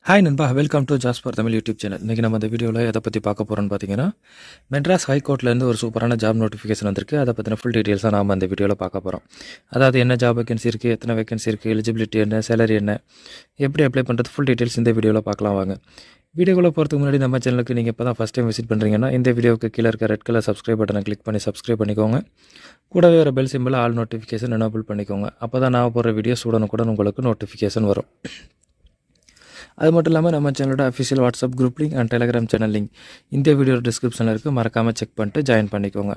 Hi நண்பா, welcome to jasper Tamil YouTube channel. இன்றைக்கி நம்ம இந்த வீடியோவில் எதை பற்றி பார்க்க போகிறோன்னு பார்த்தீங்கன்னா, மெட்ராஸ் ஹைகோர்ட்லேருந்து ஒரு சூப்பரான ஜாப் நோட்டிஃபிகேஷன் வந்திருக்கு. அதை பற்றின ஃபுல் டீட்டெயில்ஸாக நாம் அந்த வீடியோவில் பார்க்க போகிறோம். அதாவது என்ன ஜாப் வேகன்சி இருக்குது, எத்தனை வேகன்சி இருக்குது, எலிஜிபிலிட்டி என்ன, சேலரி என்ன, எப்படி அப்ளை பண்ணுறது, ஃபுல் டீட்டெயில்ஸ் இந்த வீடியோவில் பார்க்கலாம் வாங்க. வீடியோக்குள்ளே போகிறதுக்கு முன்னாடி நம்ம சேனலுக்கு நீங்கள் இப்போ தான் ஃபஸ்ட் டைம் விசிட் பண்ணுறீங்கன்னா, இந்த வீடியோவுக்கு கீழே இருக்க ரெட் கலர் சப்ஸ்கிரைப் பட்டனை கிளிக் பண்ணி சப்ஸ்கிரைப் பண்ணிக்கோங்க. கூடவே ஒரு bell simple all notification enable பண்ணிக்கோங்க. அப்போ தான் நான் போடுற வீடியோஸ் உடனுக்குடன் உங்களுக்கு நோட்டிஃபிகேஷன் வரும். அது மட்டும் இல்லாமல் நம்ம சேனலோட official WhatsApp group link and Telegram channel link இந்த வீடியோ டிஸ்கிரிப்ஷனில் இருக்குது. மறக்காமல் செக் பண்ணிட்டு ஜாயின் பண்ணிக்கோங்க.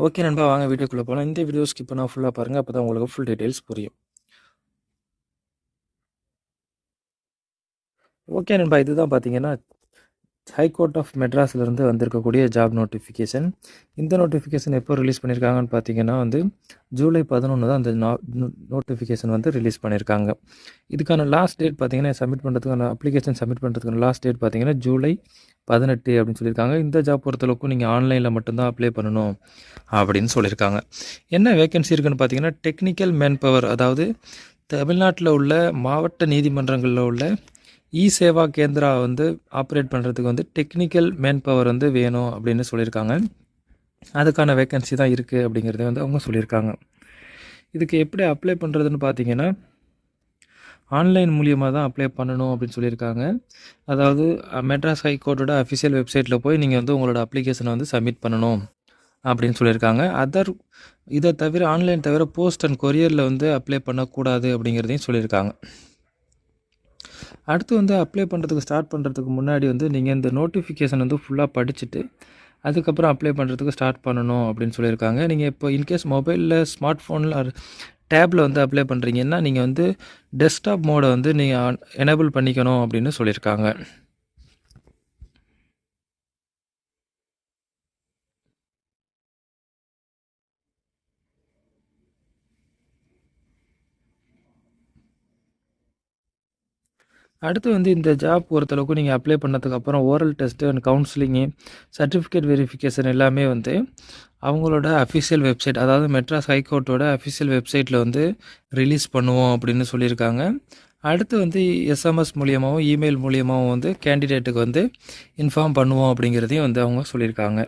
ஓகே நண்பா, வாங்க வீடியோக்குள்ளே போகலாம். இந்த வீடியோ ஸ்கிப் பண்ணால் ஃபுல்லாக பாருங்கள், அப்போ தான் உங்களுக்கு ஃபுல் டீட்டெயில்ஸ் புரியும். ஓகே நண்பா, இதுதான் பார்த்தீங்கன்னா ஹைகோர்ட் ஆஃப் மெட்ராஸ்லேருந்து வந்திருக்கக்கூடிய ஜாப் நோட்டிஃபிகேஷன். இந்த நோட்டிஃபிகேஷன் எப்போ ரிலீஸ் பண்ணியிருக்காங்கன்னு பார்த்தீங்கன்னா ஜூலை 11 தான் அந்த நோட்டிஃபிகேஷன் ரிலீஸ் பண்ணியிருக்காங்க. இதுக்கான லாஸ்ட் டேட் பார்த்தீங்கன்னா சப்மிட் பண்ணுறதுக்கான அப்ளிகேஷன் சப்மிட் பண்ணுறதுக்கான லாஸ்ட் டேட் பார்த்தீங்கன்னா ஜூலை 18 அப்படின்னு சொல்லியிருக்காங்க. இந்த ஜாப் பொறுத்தளவுக்கு நீங்கள் ஆன்லைனில் மட்டும்தான் அப்ளை பண்ணணும் அப்படின்னு சொல்லியிருக்காங்க. என்ன வேகன்சி இருக்குன்னு பார்த்தீங்கன்னா டெக்னிக்கல் மேன் பவர், அதாவது தமிழ்நாட்டில் உள்ள மாவட்ட நீதிமன்றங்களில் உள்ள சேவா கேந்திரா ஆப்ரேட் பண்ணுறதுக்கு டெக்னிக்கல் மேன் பவர் வேணும் அப்படின்னு சொல்லியிருக்காங்க. அதுக்கான வேக்கன்சி தான் இருக்குது அப்படிங்கிறத அவங்க சொல்லியிருக்காங்க. இதுக்கு எப்படி அப்ளை பண்ணுறதுன்னு பார்த்தீங்கன்னா ஆன்லைன் மூலியமாக தான் அப்ளை பண்ணணும் அப்படின்னு சொல்லியிருக்காங்க. அதாவது மெட்ராஸ் ஹைகோர்ட்டோட அஃபிஷியல் வெப்சைட்டில் போய் நீங்கள் உங்களோட அப்ளிகேஷனை சப்மிட் பண்ணணும் அப்படின்னு சொல்லியிருக்காங்க. இதை தவிர ஆன்லைன் தவிர போஸ்ட் அண்ட் கொரியரில் அப்ளை பண்ணக்கூடாது அப்படிங்கிறதையும் சொல்லியிருக்காங்க. அடுத்து அப்ளை பண்ணுறதுக்கு ஸ்டார்ட் பண்ணுறதுக்கு முன்னாடி நீங்கள் இந்த நோட்டிஃபிகேஷன் ஃபுல்லாக படிச்சுட்டு அதுக்கப்புறம் அப்ளை பண்ணுறதுக்கு ஸ்டார்ட் பண்ணணும் அப்படின்னு சொல்லியிருக்காங்க. நீங்கள் இப்போ இன்கேஸ் மொபைலில் ஸ்மார்ட் ஃபோனில் டேப்பில் அப்ளை பண்ணுறீங்கன்னா நீங்கள் டெஸ்க்டாப் மோடை நீங்கள் எனேபிள் பண்ணிக்கணும் அப்படின்னு சொல்லியிருக்காங்க. அடுத்து இந்த ஜாப் பொறுத்தளவுக்கு நீங்கள் அப்ளை பண்ணதுக்கப்புறம் oral test and counselling certificate verification எல்லாமே அவங்களோட அஃபிஷியல் வெப்சைட், அதாவது மெட்ராஸ் ஹைகோர்ட்டோட அஃபிஷியல் வெப்சைட்டில் ரிலீஸ் பண்ணுவோம் அப்படின்னு சொல்லியிருக்காங்க. அடுத்து எஸ்எம்எஸ் மூலியமாகவும் இமெயில் மூலியமாகவும் கேண்டிடேட்டுக்கு இன்ஃபார்ம் பண்ணுவோம் அப்படிங்கிறதையும் அவங்க சொல்லியிருக்காங்க.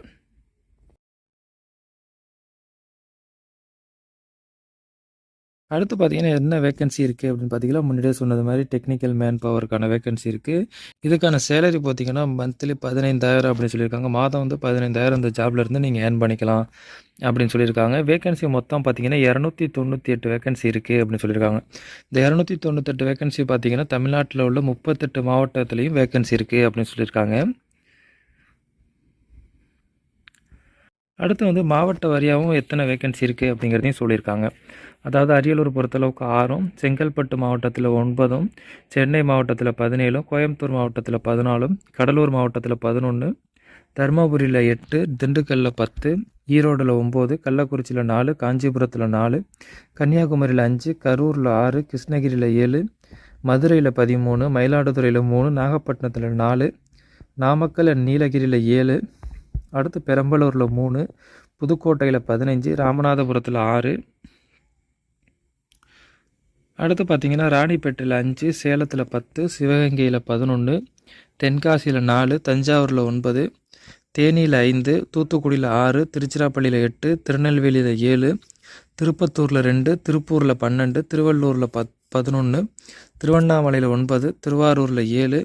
அடுத்து பார்த்தீங்கன்னா என்ன வேக்கன்சி இருக்குது அப்படின்னு பார்த்தீங்கன்னா முன்னாடியே சொன்னது மாதிரி டெக்னிக்கல் மேன் பவருக்கான வேக்கன்சி இருக்குது. இதுக்கான சேலரி பார்த்தீங்கன்னா மந்த்லி 15,000 அப்படின்னு சொல்லியிருக்காங்க. மாதம் 15,000 இந்த ஜாப்லேருந்து நீங்கள் ஏர்ன் பண்ணிக்கலாம் அப்படின்னு சொல்லியிருக்காங்க. வேக்கன்சி மொத்தம் பார்த்தீங்கன்னா 298 வேக்கன்சி இருக்குது அப்படின்னு சொல்லியிருக்காங்க. இந்த 298 வேக்கன்சி பார்த்தீங்கன்னா தமிழ்நாட்டில் உள்ள 38 மாவட்டத்துலேயும் வேக்கன்சி இருக்குது அப்படின்னு சொல்லியிருக்காங்க. அடுத்து மாவட்ட வாரியாகவும் எத்தனை வேக்கன்சி இருக்குது அப்படிங்கிறதையும் சொல்லியிருக்காங்க. அதாவது அரியலூர் பொறுத்தளவுக்கு 6, செங்கல்பட்டு மாவட்டத்தில் 9, சென்னை மாவட்டத்தில் 17, கோயம்புத்தூர் மாவட்டத்தில் 14, கடலூர் மாவட்டத்தில் 11, தருமபுரியில் 8, திண்டுக்கல்லில் 10, ஈரோடில் 9, கள்ளக்குறிச்சியில் 4, காஞ்சிபுரத்தில் 4, கன்னியாகுமரியில் 5, கரூரில் 6, கிருஷ்ணகிரியில் 7, மதுரையில் 13, மயிலாடுதுறையில் 3, நாகப்பட்டினத்தில் 4, நாமக்கல் நீலகிரியில் 7, அடுத்து பெரம்பலூரில் 3, புதுக்கோட்டையில் 15, ராமநாதபுரத்தில் 6, அடுத்து பார்த்திங்கன்னா ராணிப்பேட்டையில் 5, சேலத்தில் 10, சிவகங்கையில் 11, தென்காசியில் 4, தஞ்சாவூரில் 9, தேனியில் 5, தூத்துக்குடியில் 6, திருச்சிராப்பள்ளியில் 8, திருநெல்வேலியில் 7, திருப்பத்தூரில் 2, திருப்பூரில் 12, திருவள்ளூரில் 11, திருவண்ணாமலையில் 9, திருவாரூரில் 7,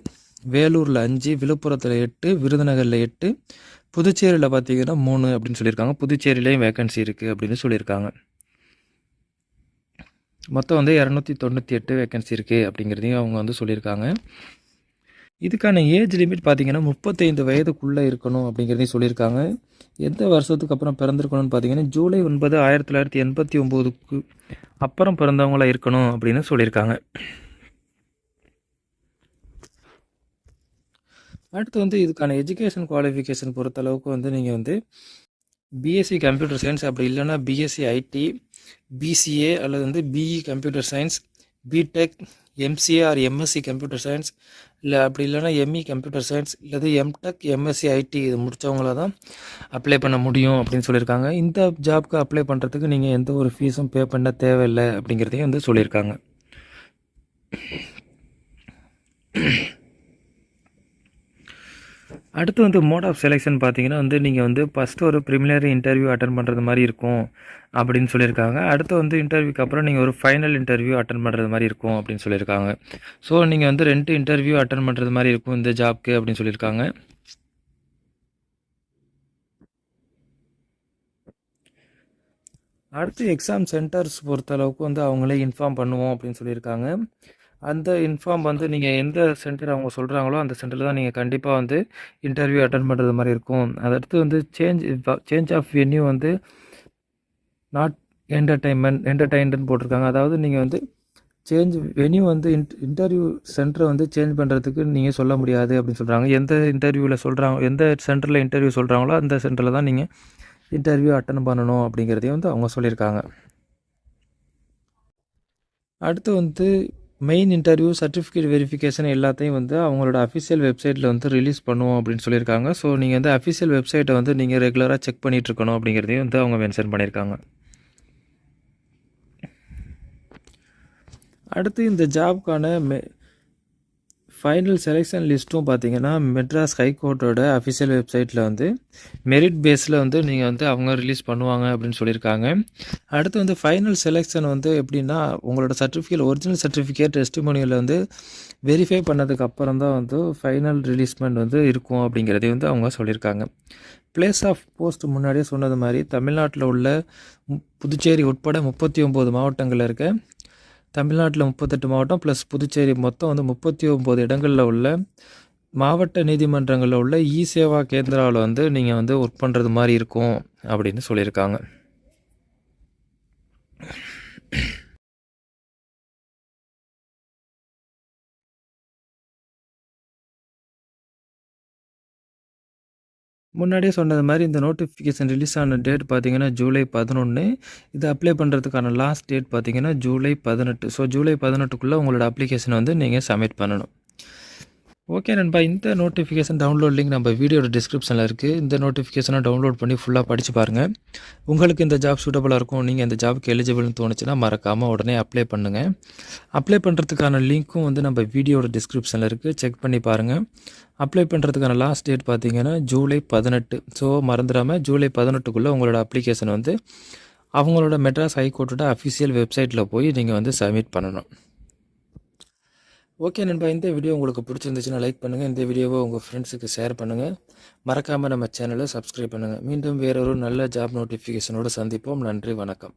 வேலூரில் 5, விழுப்புரத்தில் 8, விருதுநகரில் 8, புதுச்சேரியில் பார்த்திங்கன்னா 3 அப்படின்னு சொல்லியிருக்காங்க. புதுச்சேரியிலையும் வேக்கன்சி இருக்குது அப்படின்னு சொல்லியிருக்காங்க. மொத்தம் 298 வேக்கன்சி இருக்குது அப்படிங்கிறதையும் அவங்க சொல்லியிருக்காங்க. இதுக்கான ஏஜ் லிமிட் பார்த்திங்கன்னா 35 வயதுக்குள்ளே இருக்கணும் அப்படிங்கிறதையும் சொல்லியிருக்காங்க. எந்த வருஷத்துக்கு அப்புறம் பிறந்திருக்கணும்னு பார்த்தீங்கன்னா ஜூலை 9, 1989க்கு அப்புறம் பிறந்தவங்களாக இருக்கணும் அப்படின்னு சொல்லியிருக்காங்க. அடுத்து இதுக்கான எஜுகேஷன் குவாலிஃபிகேஷன் பொறுத்தளவுக்கு நீங்கள் பிஎஸ்சி கம்ப்யூட்டர் சயின்ஸ், அப்படி இல்லைன்னா பிஎஸ்சி ஐடி, பிசிஏ அல்லது BE computer science, BTech, MCA or MSc computer science, இல்லை அப்படி இல்லைனா எம்இ கம்ப்யூட்டர் சயின்ஸ் இல்லது எம்டெக், எம்எஸ்சி ஐடி இது முடித்தவங்கள தான் அப்ளை பண்ண முடியும் அப்படின்னு சொல்லியிருக்காங்க. இந்த ஜாப்க்கு அப்ளை பண்ணுறதுக்கு நீங்கள் எந்த ஒரு ஃபீஸும் பே பண்ண தேவையில்லை அப்படிங்கிறதையும் சொல்லியிருக்காங்க. அடுத்து வந்து மோட் ஆஃப் செலெக்ஷன் பார்த்தீங்கன்னா வந்து நீங்கள் வந்து ஃபஸ்ட்டு ஒரு ப்ரிலிமினரி இன்டர்வியூ அட்டன் பண்ணுறது மாதிரி இருக்கும் அப்படின்னு சொல்லியிருக்காங்க. அடுத்து வந்து இன்டர்வியூக்கு அப்புறம் நீங்கள் ஒரு ஃபைனல் இன்டர்வியூ அட்டன் பண்ணுறது மாதிரி இருக்கும் அப்படின்னு சொல்லியிருக்காங்க. ஸோ நீங்கள் வந்து 2 இன்டர்வியூ அட்டன் பண்ணுறது மாதிரி இருக்கும் இந்த ஜாப்க்கு அப்படின்னு சொல்லியிருக்காங்க. அடுத்து எக்ஸாம் சென்டர்ஸ் பொறுத்தளவுக்கு வந்து அவங்களே இன்ஃபார்ம் பண்ணுவோம் அப்படின்னு சொல்லியிருக்காங்க. அந்த இன்ஃபார்ம் வந்து நீங்கள் எந்த சென்டர் அவங்க சொல்கிறாங்களோ அந்த சென்டரில் தான் நீங்கள் கண்டிப்பாக வந்து இன்டர்வியூ அட்டன் பண்ணுறது மாதிரி இருக்கும். அடுத்து வந்து சேஞ்ச் ஆஃப் வென்யூ வந்து நாட் என்டர்டைன்மெண்ட்னு போட்டிருக்காங்க. அதாவது நீங்கள் வந்து வென்யூ வந்து இன்டர்வியூ சென்டரை வந்து சேஞ்ச் பண்ணுறதுக்கு நீங்கள் சொல்ல முடியாது அப்படின்னு சொல்கிறாங்க. எந்த இன்டர்வியூவில் சொல்கிறாங்க, எந்த சென்டரில் இன்டர்வியூ சொல்கிறாங்களோ அந்த சென்டரில் தான் நீங்கள் இன்டர்வியூ அட்டன் பண்ணணும் அப்படிங்கிறதையும் வந்து அவங்க சொல்லியிருக்காங்க. அடுத்து வந்து மெயின் இன்டர்வியூ சர்டிஃபிகேட் வெரிஃபிகேஷன் எல்லாத்தையும் வந்து அவங்களோட அஃபிஷியல் வெப்சைட்டில் வந்து ரிலீஸ் பண்ணுவோம் அப்படின்னு சொல்லியிருக்காங்க. ஸோ நீங்கள் வந்து அஃபிஷியல் வெப்சைட்டை வந்து நீங்கள் ரெகுலராக செக் பண்ணிகிட்டு இருக்கணும் அப்படிங்கிறதையும் வந்து அவங்க மென்ஷன் பண்ணியிருக்காங்க. அடுத்து இந்த ஜாப்க்கான ஃபைனல் செலெக்ஷன் லிஸ்ட்டும் பார்த்தீங்கன்னா மெட்ராஸ் ஹைகோர்ட்டோட அஃபிஷியல் வெப்சைட்டில் வந்து மெரிட் பேஸில் வந்து நீங்கள் வந்து அவங்க ரிலீஸ் பண்ணுவாங்க அப்படின்னு சொல்லியிருக்காங்க. அடுத்து வந்து ஃபைனல் செலெக்ஷன் வந்து எப்படின்னா உங்களோட சர்டிஃபிகேட் ஒரிஜினல் சர்டிஃபிகேட் டெஸ்டிமோனியில் வந்து வெரிஃபை பண்ணதுக்கு அப்புறம் தான் வந்து ஃபைனல் ரிலீஸ்மெண்ட் வந்து இருக்கும் அப்படிங்கிறதையும் வந்து அவங்க சொல்லியிருக்காங்க. பிளேஸ் ஆஃப் போஸ்ட் முன்னாடியே சொன்னது மாதிரி தமிழ்நாட்டில் உள்ள புதுச்சேரி உட்பட 39 மாவட்டங்களில் இருக்க தமிழ்நாட்டில் 38 மாவட்டம் ப்ளஸ் புதுச்சேரி மொத்தம் வந்து 39 இடங்களில் உள்ள மாவட்ட நீதிமன்றங்களில் உள்ள இ சேவா கேந்திராவில் வந்து நீங்கள் வந்து ஒர்க் பண்ணுறது மாதிரி இருக்கும் அப்படின்னு சொல்லியிருக்காங்க. முன்னாடியே சொன்னது மாதிரி இந்த நோட்டிஃபிகேஷன் ரிலீஸ் ஆன டேட் பார்த்தீங்கன்னா ஜூலை 11. இது அப்ளை பண்ணுறதுக்கான லாஸ்ட் டேட் பார்த்தீங்கன்னா ஜூலை 18. ஸோ ஜூலை 18க்குள்ளே உங்களோட அப்ளிகேஷனை வந்து நீங்கள் சப்மிட் பண்ணணும். ஓகே நண்பா, இந்த நோட்டிஃபிகேஷன் டவுன்லோட் லிங்க் நம்ம வீடியோட டிஸ்கிரிப்ஷனில் இருக்குது. இந்த நோட்டிஃபிகேஷனை டவுன்லோட் பண்ணி ஃபுல்லாக படித்து பாருங்கள். உங்களுக்கு இந்த ஜாப் சூட்டபுளாக இருக்கும், நீங்கள் இந்த ஜாப்க்கு எலிஜிபிள்னு தோணுச்சுன்னா மறக்காமல் உடனே அப்ளை பண்ணுங்கள். அப்ளை பண்ணுறதுக்கான லிங்க்கும் வந்து நம்ம வீடியோட டிஸ்கிரிப்ஷனில் இருக்குது, செக் பண்ணி பாருங்கள். அப்ளை பண்ணுறதுக்கான லாஸ்ட் டேட் பார்த்தீங்கன்னா ஜூலை 18. ஸோ மறந்துடாமல் ஜூலை 18க்குள்ளே உங்களோட அப்ளிகேஷன் வந்து அவங்களோட மெட்ராஸ் ஹைகோர்ட்டோட அஃபிஷியல் வெப்சைட்டில் போய் நீங்கள் வந்து சப்மிட் பண்ணணும். ஓகே நண்பா, இந்த வீடியோ உங்களுக்கு பிடிச்சிருந்துச்சுன்னா லைக் பண்ணுங்கள், இந்த வீடியோவை உங்கள் ஃப்ரெண்ட்ஸுக்கு ஷேர் பண்ணுங்கள், மறக்காமல் நம்ம சேனலை சப்ஸ்கிரைப் பண்ணுங்கள். மீண்டும் வேறொரு நல்ல ஜாப் நோட்டிஃபிகேஷனோடு சந்திப்போம். நன்றி, வணக்கம்.